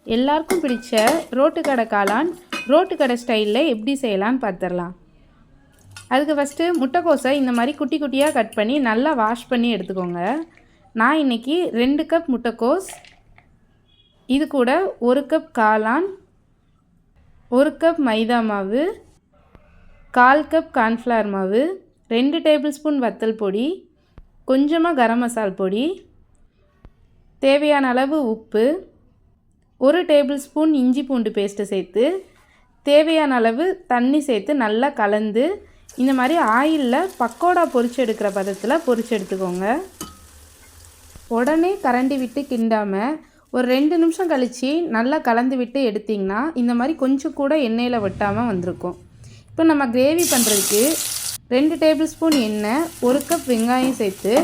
எல்லாருக்கும் பிடிச்ச ரோட்டு கடை காளான் ரோட்டு கடை ஸ்டைலில் எப்படி செய்யலான்னு பார்த்துடலாம். அதுக்கு ஃபஸ்ட்டு முட்டைக்கோஸை இந்த மாதிரி குட்டி குட்டியாக கட் பண்ணி நல்லா வாஷ் பண்ணி எடுத்துக்கோங்க. நான் இன்றைக்கி 2 கப் முட்டைக்கோஸ், இது கூட 1 கப் காளான், 1 கப் மைதா மாவு, 1/4 கப் கார்ன்ஃப்ளவர் மாவு, 2 டேபிள் ஸ்பூன் வத்தல் பொடி, கொஞ்சமாக கரம் மசால் பொடி, தேவையான அளவு உப்பு, 1 டேபிள் ஸ்பூன் இஞ்சி பூண்டு பேஸ்ட்டு சேர்த்து தேவையான அளவு தண்ணி சேர்த்து நல்லா கலந்து இந்த மாதிரி ஆயிலில் பக்கோடா பொரிச்சு எடுக்கிற பதத்தில் பொரிச்சு எடுத்துக்கோங்க. உடனே கரண்டி விட்டு கிண்டாமல் ஒரு 2 நிமிஷம் கழித்து நல்லா கலந்து விட்டு எடுத்திங்கன்னா இந்த மாதிரி கொஞ்சம் கூட எண்ணெயில் வெட்டாமல் வந்திருக்கும். இப்போ நம்ம கிரேவி பண்ணுறதுக்கு 2 டேபிள் ஸ்பூன் எண்ணெய், 1 கப் வெங்காயம் சேர்த்து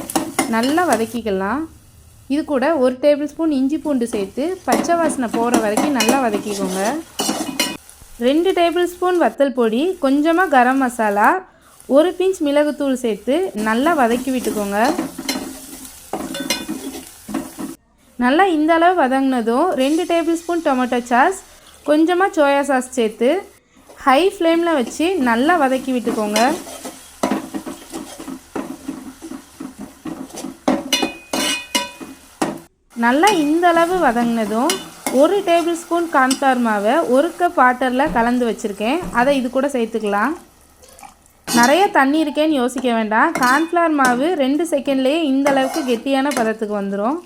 நல்லா வதக்கிக்கலாம். இது கூட 1 டேபிள் ஸ்பூன் இஞ்சி பூண்டு சேர்த்து பச்சை வாசனை போகிற வரைக்கும் நல்லா வதக்கிக்கோங்க. 2 டேபிள் ஸ்பூன் வத்தல் பொடி, கொஞ்சமாக கரம் மசாலா, 1 பிஞ்ச் மிளகுத்தூள் சேர்த்து நல்லா வதக்கி விட்டுக்கோங்க. நல்லா இந்த அளவு வதங்கினதும் 2 டேபிள் ஸ்பூன் டொமேட்டோ சாஸ், கொஞ்சமாக சோயா சாஸ் சேர்த்து ஹை ஃப்ளேமில் வச்சு நல்லா வதக்கி விட்டுக்கோங்க. நல்லா இந்த அளவு வதங்கினதும் 1 டேபிள் ஸ்பூன் கார்ன்ஃப்ளவர் மாவை 1 கப் வாட்டரில் கலந்து வச்சுருக்கேன், அதை இது கூட சேர்த்துக்கலாம். நிறைய தண்ணி இருக்கேன்னு யோசிக்க வேண்டாம். கார்ன்ஃப்ளவர் மாவு 2 செகண்ட்லேயே இந்த அளவுக்கு கெட்டியான பதத்துக்கு வந்துடும்.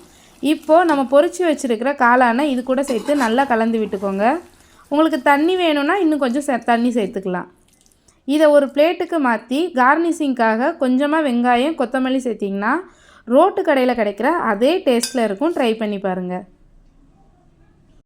இப்போது நம்ம பொரிச்சு வச்சுருக்கிற காளானை இது கூட சேர்த்து நல்லா கலந்து விட்டுக்கோங்க. உங்களுக்கு தண்ணி வேணும்னா இன்னும் கொஞ்சம் தண்ணி சேர்த்துக்கலாம். இதை ஒரு பிளேட்டுக்கு மாற்றி கார்னிஷிங்காக கொஞ்சமாக வெங்காயம், கொத்தமல்லி சேர்த்திங்கன்னா ரோட்டு கடையில் கிடைக்கிற அதே டேஸ்ட்டில் இருக்கும். ட்ரை பண்ணி பாருங்கள்.